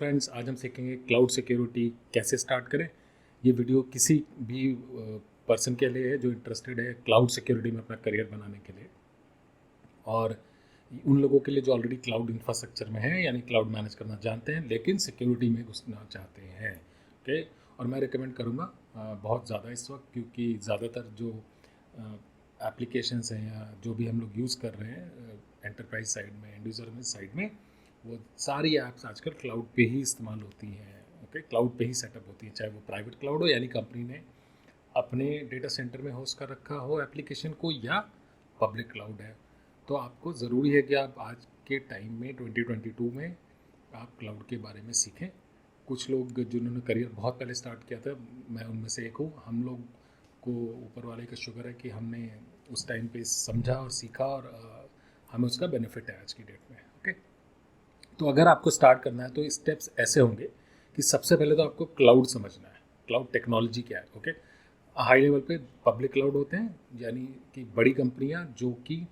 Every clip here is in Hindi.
फ्रेंड्स, आज हम सीखेंगे क्लाउड सिक्योरिटी कैसे स्टार्ट करें। ये वीडियो किसी भी पर्सन के लिए है जो इंटरेस्टेड है क्लाउड सिक्योरिटी में अपना करियर बनाने के लिए, और उन लोगों के लिए जो ऑलरेडी क्लाउड इंफ्रास्ट्रक्चर में है, यानी क्लाउड मैनेज करना जानते हैं लेकिन सिक्योरिटी में घुसना चाहते हैं। ओके, और मैं रिकमेंड करूँगा बहुत ज़्यादा इस वक्त, क्योंकि ज़्यादातर जो एप्लीकेशंस हैं या जो भी हम लोग यूज़ कर रहे हैं एंटरप्राइज साइड में, एंड यूज़र में साइड में, वो सारी ऐप्स आजकल क्लाउड पे ही इस्तेमाल होती हैं। ओके, क्लाउड पे ही सेटअप होती है, चाहे वो प्राइवेट क्लाउड हो यानी कंपनी ने अपने डेटा सेंटर में होस्ट कर रखा हो एप्लीकेशन को, या पब्लिक क्लाउड है। तो आपको ज़रूरी है कि आप आज के टाइम में 2022 में आप क्लाउड के बारे में सीखें। कुछ लोग जिन्होंने करियर बहुत पहले स्टार्ट किया था, मैं उनमें से एक हूँ। हम लोग को ऊपर वाले का शुक्र है कि हमने उस टाइम पे समझा और सीखा, और हमें उसका बेनिफिट है आज की डेट में। ओके, तो अगर आपको स्टार्ट करना है तो स्टेप्स ऐसे होंगे कि सबसे पहले तो आपको क्लाउड समझना है, क्लाउड टेक्नोलॉजी क्या है। ओके, हाई लेवल पे पब्लिक क्लाउड होते हैं, यानी कि बड़ी कंपनियां जो कि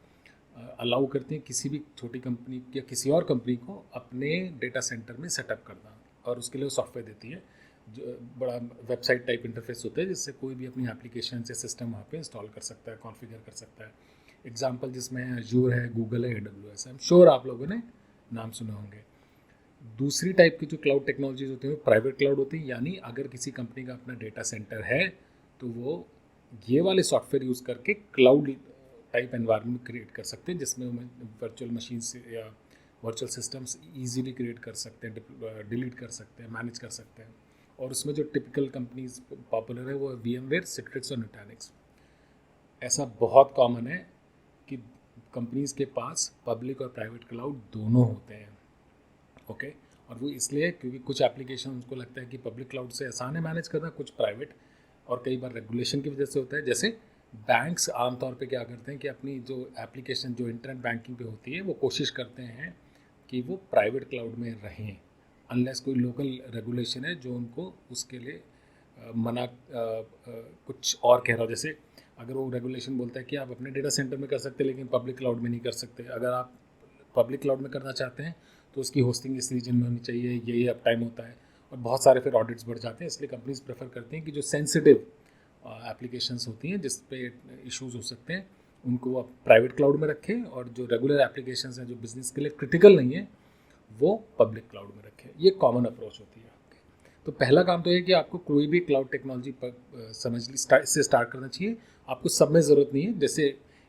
अलाउ करती हैं किसी भी छोटी कंपनी या किसी और कंपनी को अपने डेटा सेंटर में सेटअप करना, और उसके लिए सॉफ्टवेयर देती है जो बड़ा वेबसाइट टाइप इंटरफेस होता है, जिससे कोई भी अपनी एप्लीकेशन या सिस्टम वहाँ पे इंस्टॉल कर सकता है, कॉन्फ़िगर कर सकता है। एग्जांपल जिसमें Azure है, गूगल है, AWS है, श्योर आप लोगों ने नाम सुने होंगे। दूसरी टाइप की जो क्लाउड टेक्नोलॉजीज होती हैं वो प्राइवेट क्लाउड होती है, यानी अगर किसी कंपनी का अपना डेटा सेंटर है तो वो ये वाले सॉफ्टवेयर यूज़ करके क्लाउड टाइप एनवायरनमेंट क्रिएट कर सकते हैं, जिसमें वर्चुअल मशीन से या वर्चुअल सिस्टम्स इजीली क्रिएट कर सकते हैं, डिलीट कर सकते हैं, मैनेज कर सकते हैं। और उसमें जो टिपिकल कंपनीज पॉपुलर है वो VMware, सिट्रिक्स और नुटैनिक्स। ऐसा बहुत कॉमन है कि कंपनीज के पास पब्लिक और प्राइवेट क्लाउड दोनों होते हैं। ओके, और वो इसलिए क्योंकि कुछ एप्लीकेशन उनको लगता है कि पब्लिक क्लाउड से आसान है मैनेज करना, कुछ प्राइवेट, और कई बार रेगुलेशन की वजह से होता है। जैसे बैंक्स आमतौर पे क्या करते हैं कि अपनी जो एप्लीकेशन जो इंटरनेट बैंकिंग पे होती है वो कोशिश करते हैं कि वो प्राइवेट क्लाउड में रहें, अनलेस कोई लोकल रेगुलेशन है जो उनको उसके लिए कुछ और कह रहा हो। जैसे अगर वो रेगुलेशन बोलता है कि आप अपने डेटा सेंटर में कर सकते हैं लेकिन पब्लिक क्लाउड में नहीं कर सकते, अगर आप पब्लिक क्लाउड में करना चाहते हैं तो उसकी होस्टिंग इस रीजन में होनी चाहिए, यही अप टाइम होता है, और बहुत सारे फिर ऑडिट्स बढ़ जाते हैं। इसलिए कंपनीज प्रेफर करती हैं कि जो सेंसिटिव एप्लीकेशंस होती हैं जिस पे इश्यूज हो सकते हैं उनको आप प्राइवेट क्लाउड में रखें, और जो रेगुलर एप्लीकेशंस हैं जो बिजनेस के लिए क्रिटिकल नहीं है वो पब्लिक क्लाउड में रखें। ये कॉमन अप्रोच होती है। तो पहला काम तो ये कि आपको कोई भी क्लाउड टेक्नोलॉजी पर समझ ली इससे स्टार्ट करना चाहिए। आपको सब में ज़रूरत नहीं है। जैसे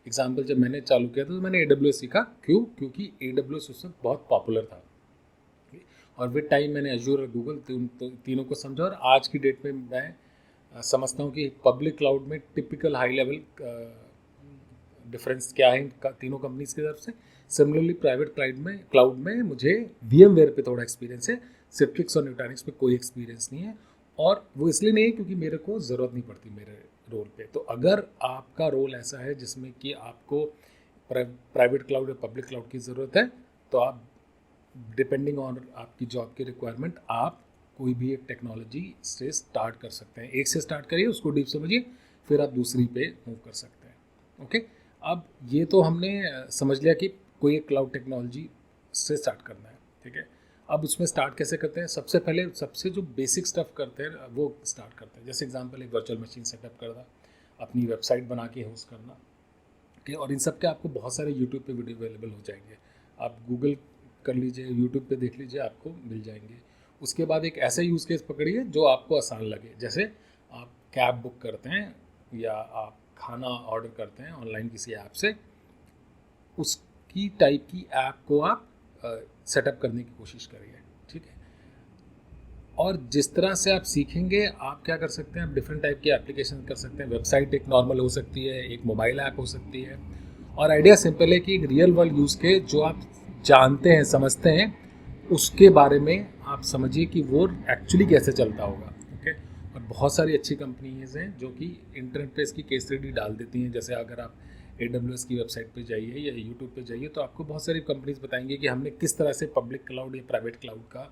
एग्जांपल, जब मैंने चालू किया था तो मैंने AWS सीखा। क्यों? क्योंकि AWS उस वक्त बहुत पॉपुलर था, और विद टाइम मैंने Azure और गूगल तीनों को समझा, और आज की डेट में मैं समझता हूँ कि पब्लिक क्लाउड में टिपिकल हाई लेवल डिफरेंस क्या है इन तीनों कंपनीज की तरफ से। सिमिलरली प्राइवेट क्लाउड में मुझे VMware पे थोड़ा एक्सपीरियंस है, सिट्रिक्स और न्यूटैनिक्स पे कोई एक्सपीरियंस नहीं है, और वो इसलिए नहीं है क्योंकि मेरे को ज़रूरत नहीं पड़ती मेरे रोल पे। तो अगर आपका रोल ऐसा है जिसमें कि आपको प्राइवेट क्लाउड या पब्लिक क्लाउड की ज़रूरत है, तो आप डिपेंडिंग ऑन आपकी जॉब की रिक्वायरमेंट आप कोई भी एक टेक्नोलॉजी से स्टार्ट कर सकते हैं। एक से स्टार्ट करिए, उसको डीप समझिए, फिर आप दूसरी पे मूव कर सकते हैं। ओके, अब ये तो हमने समझ लिया कि कोई एक क्लाउड टेक्नोलॉजी से स्टार्ट करना है। ठीक है, अब उसमें स्टार्ट कैसे करते हैं? सबसे पहले सबसे जो बेसिक स्टफ करते हैं वो स्टार्ट करते हैं। जैसे एग्जांपल, एक वर्चुअल मशीन सेटअप करना, अपनी वेबसाइट बना के होस्ट करना। ठीक है, और इन सब के आपको बहुत सारे यूट्यूब पे वीडियो अवेलेबल हो जाएंगे। आप गूगल कर लीजिए, यूट्यूब पे देख लीजिए, आपको मिल जाएंगे। उसके बाद एक ऐसा यूज़ केस पकड़िए जो आपको आसान लगे। जैसे आप कैब बुक करते हैं या आप खाना ऑर्डर करते हैं ऑनलाइन किसी ऐप से, उसकी टाइप की ऐप को आप सेटअप करने की कोशिश करिए। ठीक है, और जिस तरह से आप सीखेंगे आप क्या कर सकते हैं, आप डिफरेंट टाइप की एप्लीकेशन कर सकते हैं। वेबसाइट एक नॉर्मल हो सकती है, एक मोबाइल ऐप हो सकती है, और आइडिया सिंपल है कि एक रियल वर्ल्ड यूज़ के जो आप जानते हैं, समझते हैं, उसके बारे में आप समझिए कि वो एक्चुअली कैसे चलता होगा। ओके, और बहुत सारी अच्छी कंपनीज हैं जो कि इंटरनेट पे इसकी केस स्टडी डाल देती हैं। जैसे अगर आप AWS की वेबसाइट पे जाइए या यूट्यूब पे जाइए तो आपको बहुत सारी कंपनीज बताएंगे कि हमने किस तरह से पब्लिक क्लाउड या प्राइवेट क्लाउड का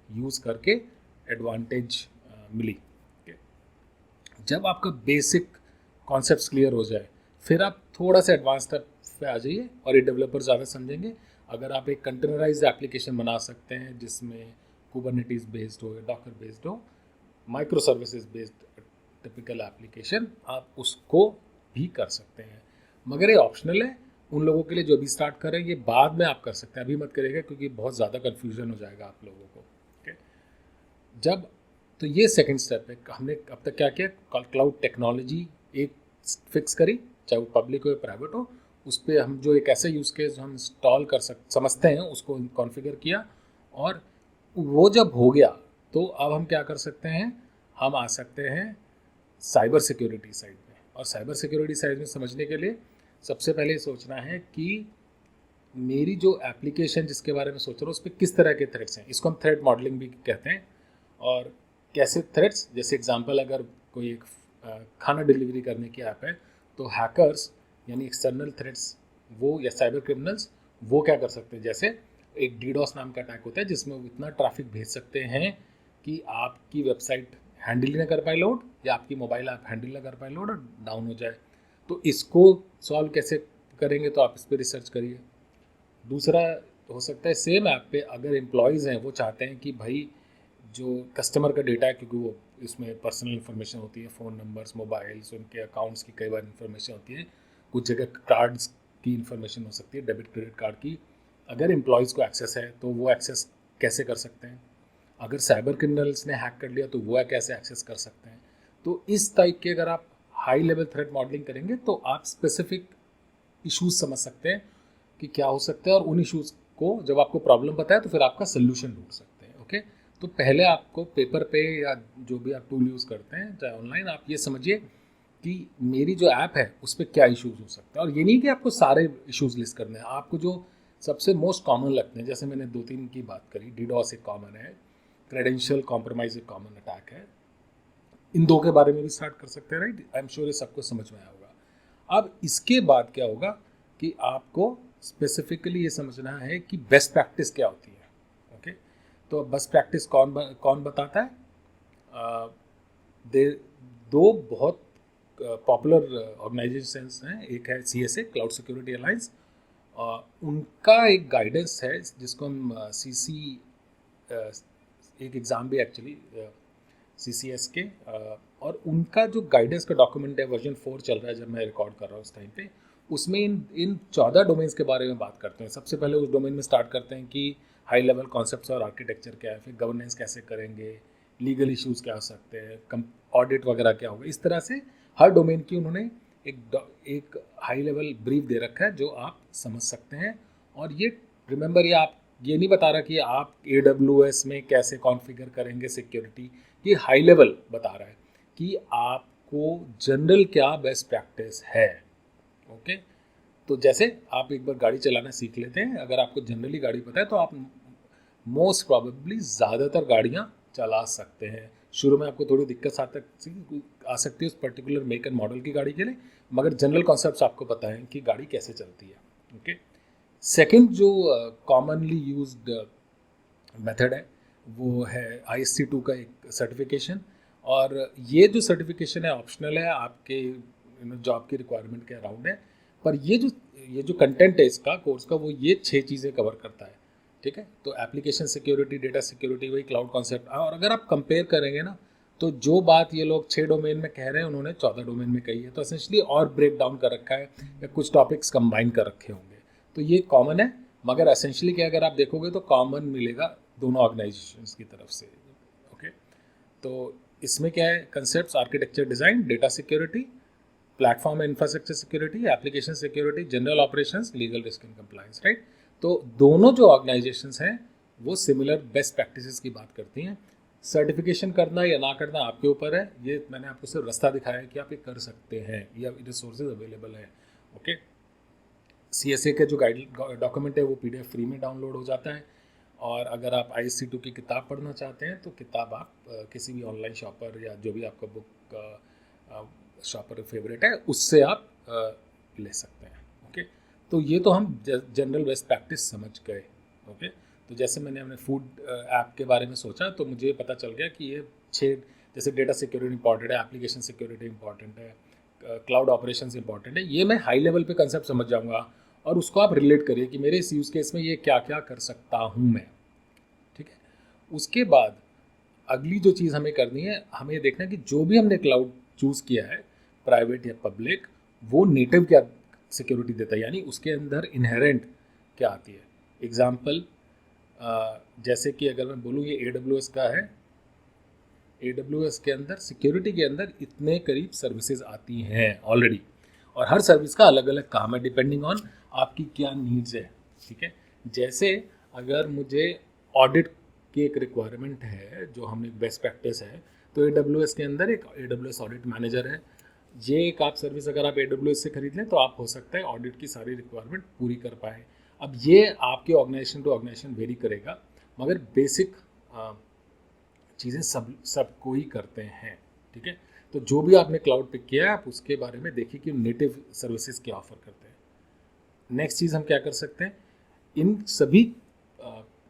यूज़ करके एडवांटेज मिली। जब आपका बेसिक कॉन्सेप्ट्स क्लियर हो जाए, फिर आप थोड़ा सा एडवांस स्टेप पे आ जाइए, और ये डेवलपर ज़्यादा समझेंगे। अगर आप एक कंटेनराइज्ड एप्लीकेशन बना सकते हैं जिसमें कुबरनेटिस बेस्ड हो या डॉकर बेस्ड हो, micro services based typical application, आप उसको भी कर सकते हैं। मगर ये ऑप्शनल है उन लोगों के लिए जो अभी स्टार्ट कर रहे हैं, ये बाद में आप कर सकते हैं, अभी मत करिएगा क्योंकि बहुत ज़्यादा कन्फ्यूजन हो जाएगा आप लोगों को। ओके, जब तो ये सेकंड स्टेप है। हमने अब तक क्या किया, क्लाउड टेक्नोलॉजी एक फिक्स करी, चाहे वो पब्लिक हो या प्राइवेट हो, उस पर हम जो एक ऐसा यूज़ केस हम इंस्टॉल कर समझते हैं उसको कॉन्फ़िगर किया, और वो जब हो गया तो अब हम क्या कर सकते हैं, हम आ सकते हैं साइबर सिक्योरिटी साइड में। और साइबर सिक्योरिटी साइड में समझने के लिए सबसे पहले सोचना है कि मेरी जो एप्लीकेशन जिसके बारे में सोच रहा हूँ उस पर किस तरह के थ्रेट्स हैं, इसको हम थ्रेट मॉडलिंग भी कहते हैं। और कैसे थ्रेट्स, जैसे एग्जांपल अगर कोई एक खाना डिलीवरी करने की ऐप है, तो हैकर्स यानी एक्सटर्नल थ्रेट्स वो या साइबर क्रिमिनल्स वो क्या कर सकते हैं, जैसे एक डीडोस नाम का अटैक होता है जिसमें वो इतना ट्रैफिक भेज सकते हैं कि आपकी वेबसाइट हैंडल ही ना कर पाए लोड, या आपकी मोबाइल ऐप हैंडल ना कर पाए लोड और डाउन हो जाए। तो इसको सॉल्व कैसे करेंगे, तो आप इस पर रिसर्च करिए। दूसरा हो सकता है सेम ऐप पे अगर एम्प्लॉयज़ हैं वो चाहते हैं कि भाई जो कस्टमर का डेटा है, क्योंकि वो इसमें पर्सनल इन्फॉर्मेशन होती है, फ़ोन नंबर्स, मोबाइल्स, उनके अकाउंट्स की कई बार इन्फॉर्मेशन होती है, कुछ जगह कार्ड्स की इन्फॉर्मेशन हो सकती है, डेबिट क्रेडिट कार्ड की। अगर एम्प्लॉयज़ को एक्सेस है तो वो एक्सेस कैसे कर सकते हैं, अगर साइबर क्रिमिनल्स ने हैक कर लिया तो वो कैसे एक्सेस कर सकते हैं। तो इस टाइप के अगर आप हाई लेवल थ्रेट मॉडलिंग करेंगे तो आप स्पेसिफिक इश्यूज समझ सकते हैं कि क्या हो सकता है, और उन इश्यूज को जब आपको प्रॉब्लम पता है तो फिर आपका सोल्यूशन ढूंढ सकते हैं। ओके, तो पहले आपको पेपर पे या जो भी आप टूल यूज़ करते हैं चाहे ऑनलाइन, आप ये समझिए कि मेरी जो ऐप है उस पर क्या इश्यूज हो सकते हैं। और ये नहीं कि आपको सारे इश्यूज लिस्ट करने हैं, आपको जो सबसे मोस्ट कॉमन लगते हैं, जैसे मैंने 2-3 की बात करी, डीडोस एक कॉमन है, क्रेडेंशियल कॉम्प्रोमाइज एक कॉमन अटैक है, इन दो के बारे में भी स्टार्ट कर सकते हैं, राइट। आई एम श्योर ये सबको समझ में आया होगा। अब इसके बाद क्या होगा कि आपको स्पेसिफिकली ये समझना है कि बेस्ट प्रैक्टिस क्या होती है। ओके, तो बेस्ट प्रैक्टिस कौन बताता है, दो बहुत पॉपुलर ऑर्गेनाइजेशंस हैं, एक है CSA क्लाउड सिक्योरिटी अलायंस, उनका एक गाइडेंस है जिसको हम CC एक एग्ज़ाम भी एक्चुअली CCS के, और उनका जो गाइडेंस का डॉक्यूमेंट है वर्जन 4 चल रहा है जब मैं रिकॉर्ड कर रहा हूँ उस टाइम पे, उसमें इन 14 डोमेन्स के बारे में बात करते हैं। सबसे पहले उस डोमेन में स्टार्ट करते हैं कि हाई लेवल कॉन्सेप्ट्स और आर्किटेक्चर क्या है, फिर गवर्नेंस कैसे करेंगे, लीगल इश्यूज क्या हो सकते हैं, ऑडिट वगैरह क्या होगा। इस तरह से हर डोमेन की उन्होंने एक हाई लेवल ब्रीफ दे रखा है जो आप समझ सकते हैं। और ये रिमेंबर, ये आप ये नहीं बता रहा कि आप AWS में कैसे कॉन्फ़िगर करेंगे सिक्योरिटी, ये हाई लेवल बता रहा है कि आपको जनरल क्या बेस्ट प्रैक्टिस है। ओके, तो जैसे आप एक बार गाड़ी चलाना सीख लेते हैं, अगर आपको जनरली गाड़ी पता है तो आप मोस्ट प्रॉबेबली ज़्यादातर गाड़ियाँ चला सकते हैं। शुरू में आपको थोड़ी दिक्कत आ सकती है उस पर्टिकुलर मेक एंड मॉडल की गाड़ी के लिए, मगर जनरल कॉन्सेप्ट्स आपको पता है कि गाड़ी कैसे चलती है। ओके, सेकंड जो कॉमनली यूज्ड मेथड है वो है ISC2 का एक सर्टिफिकेशन, और ये जो सर्टिफिकेशन है ऑप्शनल है, आपके जॉब की रिक्वायरमेंट के अराउंड है। पर ये जो कंटेंट है इसका कोर्स का, वो ये 6 चीज़ें कवर करता है। ठीक है, तो एप्लीकेशन सिक्योरिटी, डेटा सिक्योरिटी, वही क्लाउड कॉन्सेप्ट। और अगर आप कंपेयर करेंगे ना, तो जो बात ये लोग 6 डोमेन में कह रहे हैं उन्होंने 14 डोमेन में कही है, तो एसेंशली और ब्रेक डाउन कर रखा है या कुछ टॉपिक्स कंबाइन कर रखे होंगे। तो ये कॉमन है, मगर एसेंशली क्या अगर आप देखोगे तो कॉमन मिलेगा दोनों ऑर्गेनाइजेशंस की तरफ से। ओके, तो इसमें क्या है, concepts, architecture design, data security, platform and infrastructure security, application security, general operations, legal risk and compliance, right. तो दोनों जो ऑर्गेनाइजेशंस हैं वो सिमिलर बेस्ट प्रैक्टिसेस की बात करती हैं। सर्टिफिकेशन करना या ना करना आपके ऊपर है, ये मैंने आपको सिर्फ रास्ता दिखाया है कि आप ये कर सकते हैं, या रिसोर्सेज अवेलेबल है। ओके, CSA का जो गाइड डॉक्यूमेंट है वो PDF फ्री में डाउनलोड हो जाता है, और अगर आप ISC2 की किताब पढ़ना चाहते हैं तो किताब आप किसी भी ऑनलाइन शॉपर या जो भी आपका बुक शॉपर फेवरेट है उससे आप ले सकते हैं। ओके, तो ये तो हम जनरल बेस्ट प्रैक्टिस समझ गए। ओके, तो जैसे मैंने अपने फूड ऐप के बारे में सोचा तो मुझे पता चल गया कि ये 6, जैसे डेटा सिक्योरिटी इंपॉर्टेंट है, एप्लीकेशन सिक्योरिटी इंपॉर्टेंट है, क्लाउड ऑपरेशंस इंपॉर्टेंट है, ये मैं हाई लेवल पे कंसेप्ट समझ जाऊंगा, और उसको आप रिलेट करिए कि मेरे इस यूज़ केस में ये क्या क्या कर सकता हूँ मैं। ठीक है, उसके बाद अगली जो चीज़ हमें करनी है, हमें देखना है कि जो भी हमने क्लाउड चूज़ किया है, प्राइवेट या पब्लिक, वो नेटिव क्या सिक्योरिटी देता है, यानी उसके अंदर इनहेरेंट क्या आती है। एग्जाम्पल जैसे कि अगर मैं बोलूँ ये AWS का है, AWS के अंदर सिक्योरिटी के अंदर इतने करीब सर्विसेज आती हैं ऑलरेडी, और हर सर्विस का अलग अलग काम है डिपेंडिंग ऑन आपकी क्या नीड्स है, ठीक है। जैसे अगर मुझे ऑडिट की एक रिक्वायरमेंट है, जो हमने बेस्ट प्रैक्टिस है, तो AWS के अंदर एक AWS ऑडिट मैनेजर है। ये एक आप सर्विस अगर आप AWS से खरीद लें तो आप हो सकता है ऑडिट की सारी रिक्वायरमेंट पूरी कर पाए। अब ये आपके ऑर्गेनाइजेशन टू ऑर्गेनाइजेशन वेरी करेगा, मगर बेसिक चीज़ें सब कोई करते हैं, ठीक है। तो जो भी आपने क्लाउड पिक किया है, आप उसके बारे में देखिए कि नेटिव सर्विसेज क्या ऑफर करते हैं। नेक्स्ट चीज़ हम क्या कर सकते हैं, इन सभी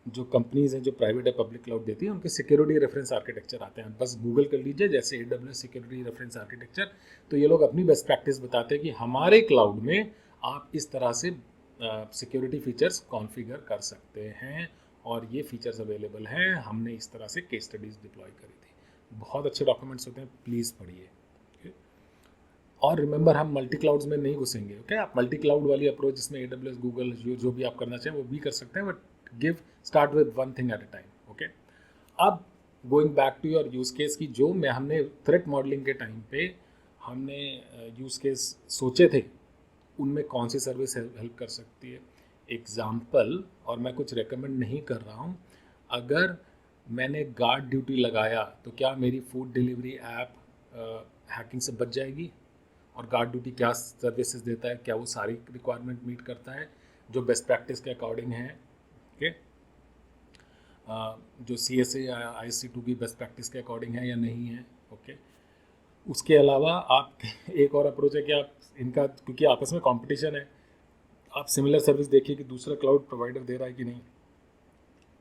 जो कंपनीज हैं जो प्राइवेट या पब्लिक क्लाउड देती है, उनके सिक्योरिटी रेफरेंस आर्किटेक्चर आते हैं। बस गूगल कर लीजिए जैसे AWS सिक्योरिटी रेफरेंस आर्किटेक्चर, तो ये लोग अपनी बेस्ट प्रैक्टिस बताते हैं कि हमारे क्लाउड में आप इस तरह से सिक्योरिटी फीचर्स कॉन्फ़िगर कर सकते हैं, और ये फीचर्स अवेलेबल हैं, हमने इस तरह से केस स्टडीज़ डिप्लॉय करी थी। बहुत अच्छे डॉक्यूमेंट्स होते हैं, प्लीज़ पढ़िए। और रिमेंबर, हम मल्टी क्लाउड्स में नहीं घुसेंगे, ओके। आप मल्टी क्लाउड वाली अप्रोच जिसमें AWS गूगल जो भी आप करना चाहें वो भी कर सकते हैं, but start with one thing at a time, okay. अब going back to your use case की, जो मैं हमने थ्रेट मॉडलिंग के टाइम पे हमने यूज़ केस सोचे थे, उनमें कौन सी सर्विस हेल्प कर सकती है। एग्ज़ाम्पल, और मैं कुछ रेकमेंड नहीं कर रहा हूँ, अगर मैंने गार्ड ड्यूटी लगाया तो क्या मेरी फूड डिलीवरी ऐप हैकिंग से बच जाएगी? और गार्ड ड्यूटी क्या सर्विसेज देता है, क्या वो सारी रिक्वायरमेंट मीट करता है जो बेस्ट प्रैक्टिस के अकॉर्डिंग है, ओके। जो CSA या IC2 की बेस्ट प्रैक्टिस के अकॉर्डिंग है या नहीं है, ओके। उसके अलावा आप एक और अप्रोच है कि आप इनका, क्योंकि आपस में कंपटीशन है, आप सिमिलर सर्विस देखिए कि दूसरा क्लाउड प्रोवाइडर दे रहा है कि नहीं,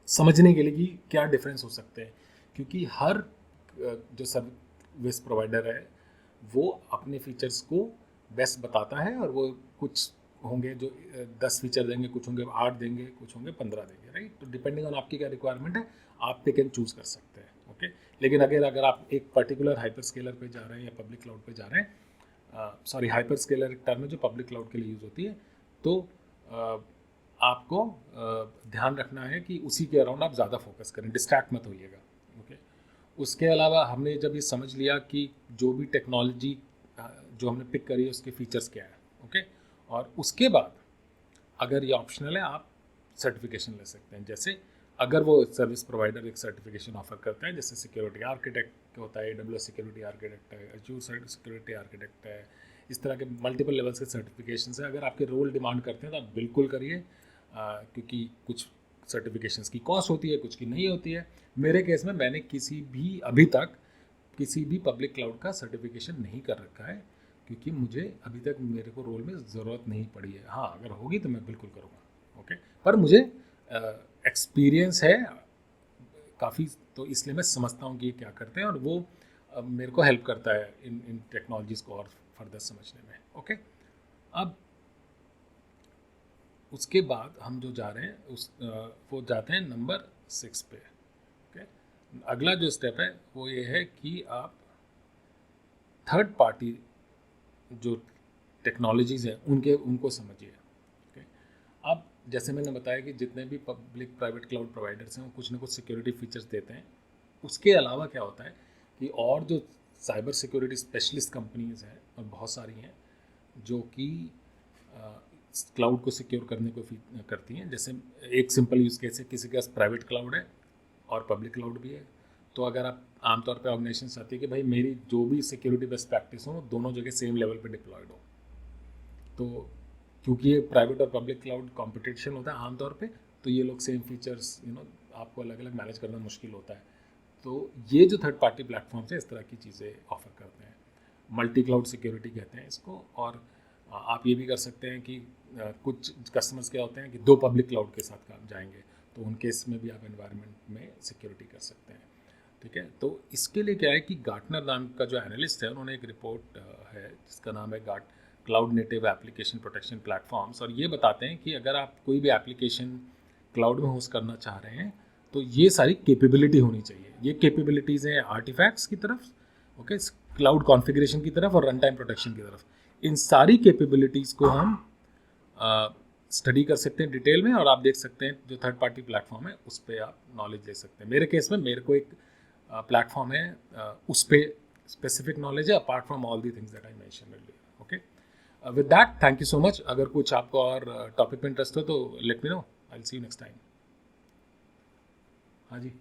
समझने के लिए कि क्या डिफरेंस हो सकते हैं। क्योंकि हर जो सर्विस प्रोवाइडर है वो अपने फीचर्स को बेस्ट बताता है, और वो कुछ होंगे जो 10 फीचर देंगे, कुछ होंगे 8 देंगे, कुछ होंगे 15 देंगे, राइट। तो डिपेंडिंग ऑन आपकी क्या रिक्वायरमेंट है, आप पिक एंड चूज़ कर सकते हैं, ओके। लेकिन अगर आप एक पर्टिकुलर हाइपर स्केलर पे जा रहे हैं या पब्लिक क्लाउड पे जा रहे हैं, सॉरी, हाइपर स्केलर एक टर्म है जो पब्लिक क्लाउड के लिए यूज़ होती है, तो आपको ध्यान रखना है कि उसी के अराउंड आप ज़्यादा फोकस करें, डिस्ट्रैक्ट मत होइएगा, ओके। उसके अलावा हमने जब ये समझ लिया कि जो भी टेक्नोलॉजी जो हमने पिक करी है उसके फीचर्स क्या है, ओके, और उसके बाद अगर ये ऑप्शनल है, आप सर्टिफिकेशन ले सकते हैं। जैसे अगर वो सर्विस प्रोवाइडर एक सर्टिफिकेशन ऑफर करता है, जैसे सिक्योरिटी आर्किटेक्ट होता है, AWS सिक्योरिटी आर्किटेक्ट है, Azure सिक्योरिटी आर्किटेक्ट है, इस तरह के मल्टीपल लेवल्स के सर्टिफिकेशन है। अगर आपके रोल डिमांड करते हैं तो आप बिल्कुल करिए, क्योंकि कुछ सर्टिफिकेशंस की कॉस्ट होती है, कुछ की नहीं होती है। मेरे केस में मैंने अभी तक किसी भी पब्लिक क्लाउड का सर्टिफिकेशन नहीं कर रखा है, क्योंकि मुझे अभी तक मेरे को रोल में ज़रूरत नहीं पड़ी है। हाँ, अगर होगी तो मैं बिल्कुल करूँगा, ओके। पर मुझे एक्सपीरियंस है काफ़ी, तो इसलिए मैं समझता हूँ कि ये क्या करते हैं, और वो मेरे को हेल्प करता है इन टेक्नोलॉजीज़ को और फर्दर समझने में, ओके। अब उसके बाद हम जो जा रहे हैं वो जाते हैं नंबर 6 पे, ओके। अगला जो स्टेप है वो ये है कि आप थर्ड पार्टी जो टेक्नोलॉजीज़ हैं उनको समझिए, ओके। अब जैसे मैंने बताया कि जितने भी पब्लिक प्राइवेट क्लाउड प्रोवाइडर्स हैं वो कुछ ना कुछ सिक्योरिटी फीचर्स देते हैं। उसके अलावा क्या होता है कि और जो साइबर सिक्योरिटी स्पेशलिस्ट कंपनीज़ हैं, और बहुत सारी हैं, जो कि क्लाउड को सिक्योर करने को करती हैं। जैसे एक सिंपल यूज़ केस है, किसी के पास प्राइवेट क्लाउड है और पब्लिक क्लाउड भी है, तो अगर आप आमतौर पे ऑर्गेनाइजेशन चाहती है कि भाई मेरी जो भी सिक्योरिटी बेस्ट प्रैक्टिस हो दोनों जगह सेम लेवल पे डिप्लॉयड हो, तो क्योंकि ये प्राइवेट और पब्लिक क्लाउड कॉम्पिटिशन होता है आमतौर पे, तो ये लोग सेम फीचर्स आपको अलग अलग मैनेज करना मुश्किल होता है। तो ये जो थर्ड पार्टी प्लेटफॉर्म्स है इस तरह की चीज़ें ऑफर करते हैं, मल्टी क्लाउड सिक्योरिटी कहते हैं इसको। और आप ये भी कर सकते हैं कि कुछ कस्टमर्स क्या होते हैं कि 2 पब्लिक क्लाउड के साथ काम जाएंगे, तो उन केस में भी आप एनवायरनमेंट में सिक्योरिटी कर सकते हैं, ठीक है। तो इसके लिए क्या है कि गार्टनर नाम का जो एनालिस्ट है, उन्होंने एक रिपोर्ट है जिसका नाम है cloud native application protection platforms, और ये बताते हैं कि अगर आप कोई भी एप्लीकेशन क्लाउड में होस्ट करना चाह रहे हैं तो ये सारी कैपेबिलिटी होनी चाहिए। ये कैपेबिलिटीज़ हैं आर्टिफैक्ट्स की तरफ, ओके, क्लाउड कॉन्फ़िगरेशन की तरफ और रन टाइम प्रोटेक्शन की तरफ। इन सारी कैपेबिलिटीज़ को हम स्टडी कर सकते हैं डिटेल में, और आप देख सकते हैं जो थर्ड पार्टी प्लेटफॉर्म है उस पर आप नॉलेज ले सकते हैं। मेरे केस में मेरे को एक प्लेटफॉर्म है, उस पर स्पेसिफिक नॉलेज है apart from all the things that I mention earlier. Okay, with that thank you so much. अगर कुछ आपको और टॉपिक पे इंटरेस्ट हो तो let me know, I will see you next time. हाँ जी।